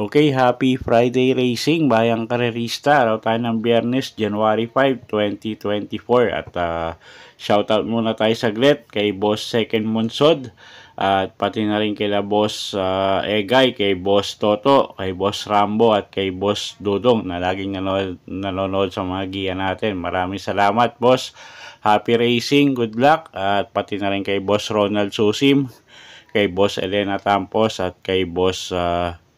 Okay, happy Friday racing, bayang karerista. Araw tayo ng Biyernes, January 5, 2024. At shoutout muna tayo saglit kay Boss Second Monsod. At pati na rin kay Boss Egay, kay Boss Toto, kay Boss Rambo at kay Boss Dudong na laging nanonood sa mga giya natin. Maraming salamat, Boss. Happy racing, good luck. At pati na rin kay Boss Ronald Susim, kay Boss Elena Tampos at kay Boss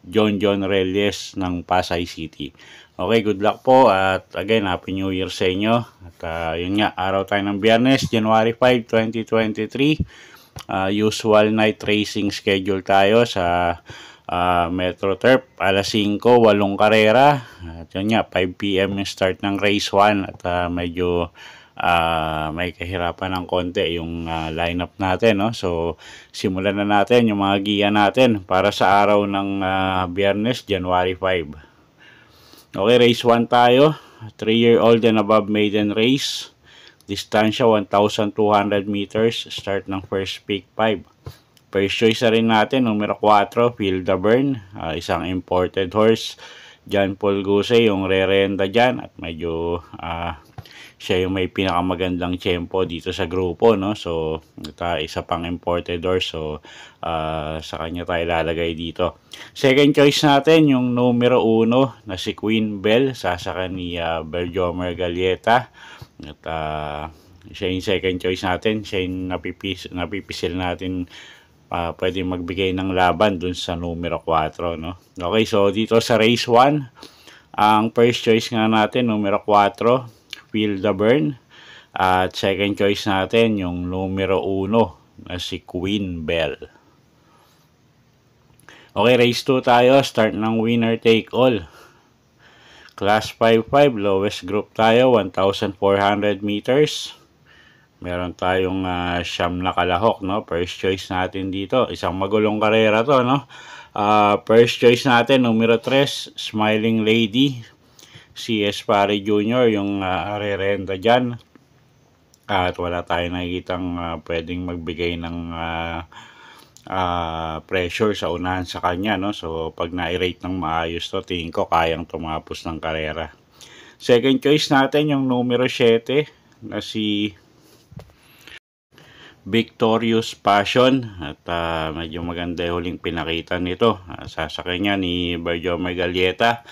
John Reyes ng Pasay City. Okay, good luck po at again, Happy New Year sa inyo. At yun nga, araw tayo ng Biyernes, January 5, 2023. Usual night racing schedule tayo sa Metro Turf. Alas 5, 8 karera. At yun nga, 5 PM yung start ng race 1 at medyo may kahirapan ng konti yung lineup natin, no? So simulan na natin yung mga giya natin para sa araw ng Biyernes, January 5. Okay, race 1 tayo. 3-year-old and above maiden race. Distansya 1,200 meters. Start ng first pick 5. First choice na rin natin, numero 4, Field the Burn. Isang imported horse. John Paul Guse yung re-renta dyan at medyo siya yung may pinakamagandang tempo dito sa grupo, no? So isa pang imported horse, so sa kanya tayo lalagay dito. Second choice natin yung numero 1 na si Queen Bell, sasaka ni Berjomer Galieta. At siya yung second choice natin, siya yung napipisil natin pwede magbigay ng laban dun sa numero 4, no? Okay, so dito sa race 1, ang first choice nga natin numero 4, Feel the Burn. At second choice natin yung numero 1 na si Queen Bell. Okay, race 2 tayo. Start ng winner take all. Class 5-5, lowest group tayo, 1,400 meters. Meron tayong siyam na kalahok, no? First choice natin dito. Isang magulong karera to, no? First choice natin, numero 3, Smiling Lady. Si Espari Jr. yung re-renta dyan. At wala tayong nakikitang pwedeng magbigay ng pressure sa unahan sa kanya, no? So pag na-rate ng maayos to, tingin ko kayang tumapos ng karera. Second choice natin yung numero 7 na si Victorious Passion. At medyo maganda yung huling pinakita nito. Sasakay niya ni Berjomer Galieta.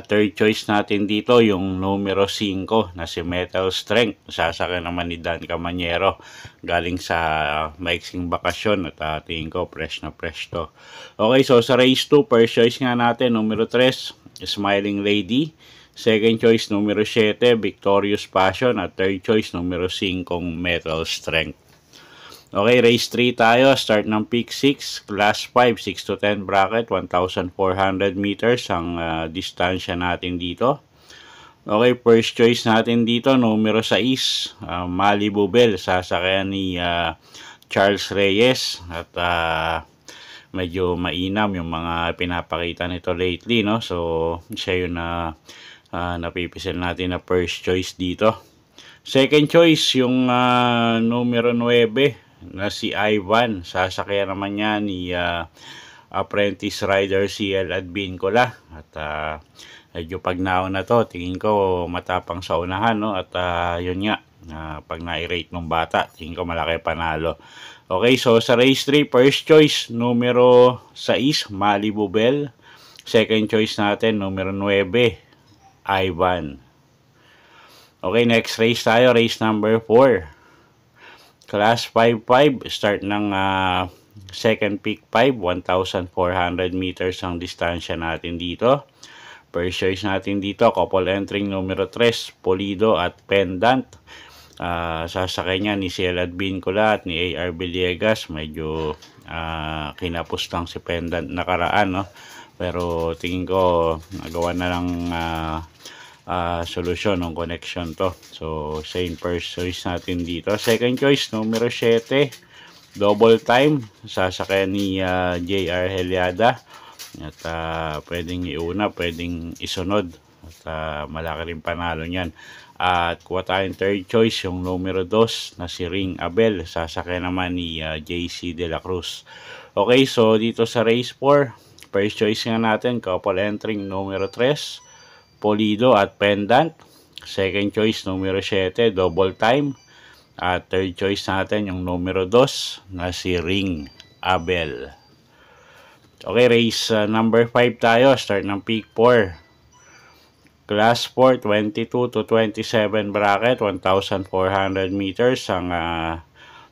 Third choice natin dito yung numero 5 na si Metal Strength. Sasakay naman ni Dan Camanyero galing sa maiksing bakasyon at tingin ko fresh na fresh to. Okay, so sa race 2, first choice nga natin numero 3, Smiling Lady. Second choice numero 7, Victorious Passion. At third choice numero 5, Metal Strength. Okay, race 3 tayo. Start ng pick 6, class 5, 6 to 10 bracket, 1,400 meters ang distansya natin dito. Okay, first choice natin dito, numero 6, Malibu Bell, sasakyan ni Charles Reyes. At medyo mainam yung mga pinapakita nito lately, no? So siya yung napipisil natin na first choice dito. Second choice yung numero 9 na si Ivan. Sasakyan naman niya ni Apprentice Rider CL Advincula. At medyo pag nauna to, tingin ko matapang sa unahan, no? At yun nga, pag na-rate ng bata, tingin ko malaki panalo. Okay, so sa race 3, first choice numero 6, Malibu Bell. Second choice natin numero 9, Ivan. Okay, next race tayo, race number 4. Class 5-5, start ng second pick 5, 1,400 meters ang distansya natin dito. First choice natin dito, couple entering numero 3, Polido at Pendant. Sasakay niya ni CL Advincula at ni AR Villegas. Medyo kinapos lang si Pendant nakaraan, no? Pero tingin ko nagawa na lang solusyon ng connection to. So same first choice natin dito. Second choice numero 7, double time, sasakyan ni JR Heliada. At pwedeng iuna, pwedeng isunod. At malaki rin panalo niyan. At kuha tayong third choice, yung numero 2 na si Ring Abel. Sasakyan naman ni JC De La Cruz. Okay, so dito sa race 4, first choice nga natin, couple entering numero 3, Polido at Pendant. Second choice, numero 7, double time. At third choice natin, yung numero 2 na si Ring Abel. Okay, race number 5 tayo. Start ng peak 4. Class 4, 22 to 27 bracket, 1,400 meters ang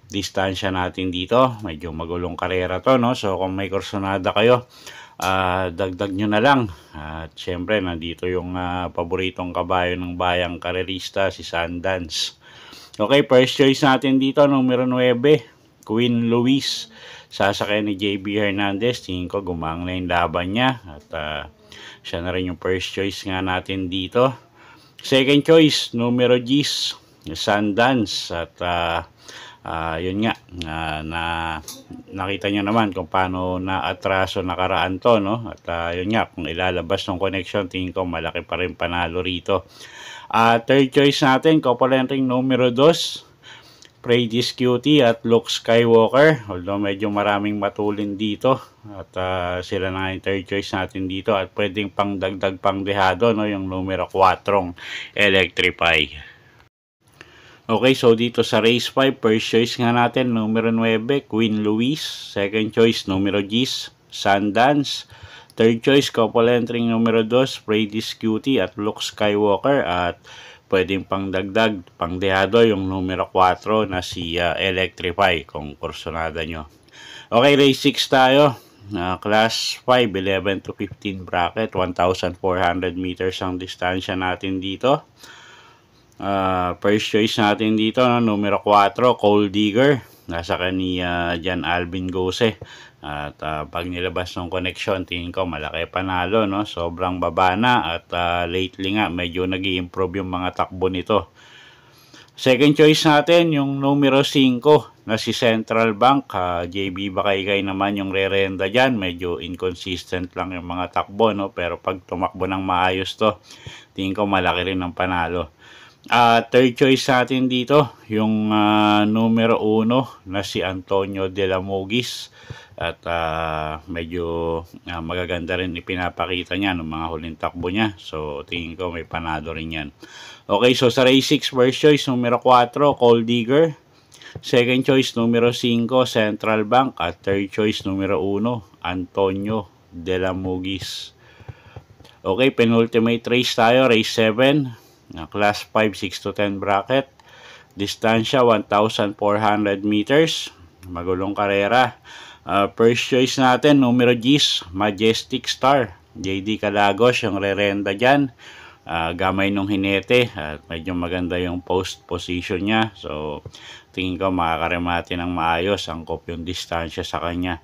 distansya natin dito. Medyo magulong karera to, no? So kung may kursonada kayo, dagdag nyo na lang. At syempre, nandito yung paboritong kabayo ng bayang karerista, si Sundance. Okay, first choice natin dito, numero 9, Queen Louise. Sasakay ni JB Hernandez. Tingin ko gumang na yung laban niya. At siya na rin yung first choice nga natin dito. Second choice, numero 10, Sundance. At yun nga, nakita nyo naman kung paano na-atraso nakaraan to, no? At yun nga, kung ilalabas ng connection, tingin ko malaki pa rin panalo rito. Third choice natin, couple entering numero 2, Prades Cutie at Luke Skywalker. Although medyo maraming matulin dito. At sila na yung third choice natin dito. At pwedeng pang dagdag pang dehado, no? Yung numero 4, Electrify. Okay, so dito sa race 5, first choice nga natin, numero 9, Queen Louise. Second choice, numero 10, Sundance. Third choice, couple entering numero 2, Prades Cutie at Luke Skywalker. At pwedeng pang dagdag, pang dehado yung numero 4 na si Electrify kung kursonada nyo. Okay, race 6 tayo. Class 5, 11 to 15 bracket, 1,400 meters ang distansya natin dito. First choice natin dito, no, numero 4, Cold Digger. Nasa kanya Jan Alvin Gose. At pag nilabas ng connection, tingin ko malaki panalo, no? Sobrang baba na at lately nga medyo nag-i-improve yung mga takbo nito. Second choice natin, yung numero 5 na si Central Bank. JB Bakaygay naman yung re-renda dyan. Medyo inconsistent lang yung mga takbo, no? Pero pag tumakbo ng maayos to, tingin ko malaki rin ang panalo. Third choice natin dito, yung numero 1 na si Antonio De La Mogis. At medyo magaganda rin ipinapakita niya ng mga huling takbo niya. So tingin ko may panalo rin yan. Okay, so sa race 6, first choice numero 4, Cold Digger. Second choice numero 5, Central Bank. At third choice numero 1, Antonio De La Mogis. Okay, penultimate race tayo, race 7. Class 5, 6 to 10 bracket. Distansya 1,400 meters. Magulong karera. First choice natin, numero 10, Majestic Star. JD Calagos yung re-renda dyan. Gamay nung hinete. At medyo maganda yung post position niya. So, tingin ko makakaremate ng maayos. Angkop yung distansya sa kanya.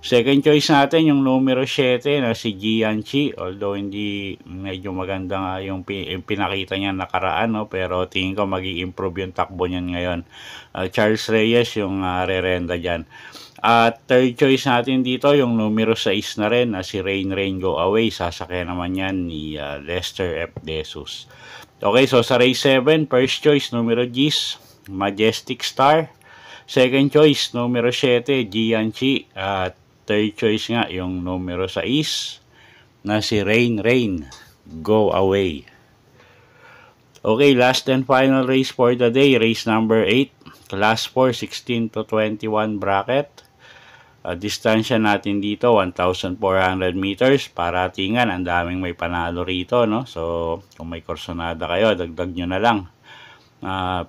Second choice natin, yung numero 7 na si Gianchi. Although hindi medyo maganda nga yung pinakita niya nakaraan, no? Pero tingin ko mag-i-improve yung takbo niyan ngayon. Charles Reyes yung re-renda dyan. Third choice natin dito, yung numero 6 na rin na si Rain Go Away. Sasakyan naman yan ni Lester F. Desus. Okay, so sa race 7, first choice numero 10, Majestic Star. Second choice numero 7, Gianchi. At third choice nga yung numero 6 na si Rain Go Away. Okay, last and final race for the day, race number 8, class 4, 16 to 21 bracket. Distansya natin dito 1,400 meters. Paratingan, ang daming may panalo rito, no? So kung may kursonada kayo, dagdag nyo na lang.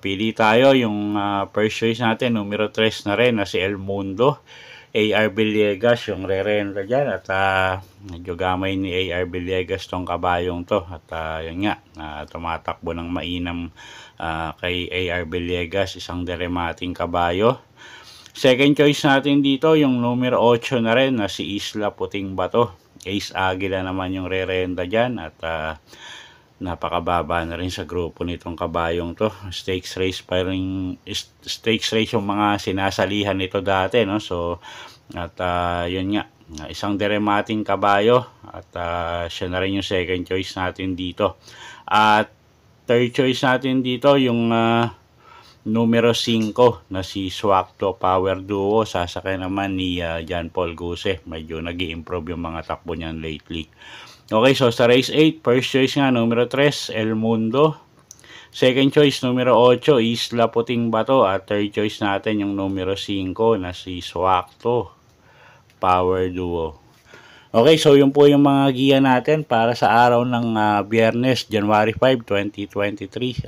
Pili tayo yung first choice natin, numero 3 na rin na si El Mundo. AR Villegas yung re-renda dyan. At medyo gamay ni AR Villegas tong kabayong to. At yun nga, tumatakbo ng mainam kay AR Villegas, isang deremating kabayo. Second choice natin dito, yung numero 8 na rin na si Isla Puting Bato. Ace Aguila naman yung re-renda dyan. At napakababa na rin sa grupo nitong kabayong to. Stakes race yung mga sinasalihan nito dati, no? So at yun nga, isang deremating kabayo at siya na rin yung second choice natin dito. At third choice natin dito yung numero 5 na si Swakto Power Duo. Sasakay naman ni John Paul Guse. Medyo nag-i-improve yung mga takbo niyan lately. Okay, so sa race 8, first choice nga, numero 3, El Mundo. Second choice, numero 8, Isla Puting Bato. At third choice natin, yung numero 5 na si Swakto Power Duo. Okay, so yun po yung mga giya natin para sa araw ng Biyernes, January 5, 2024.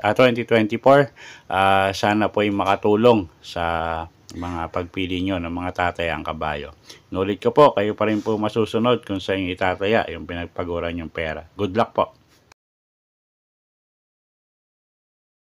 Sana po ay makatulong sa mga pagpili nyo ng mga tatayang kabayo. Nulit ko po, kayo pa rin po masusunod kung sa inyo itataya yung pinagpaguran yung pera. Good luck po!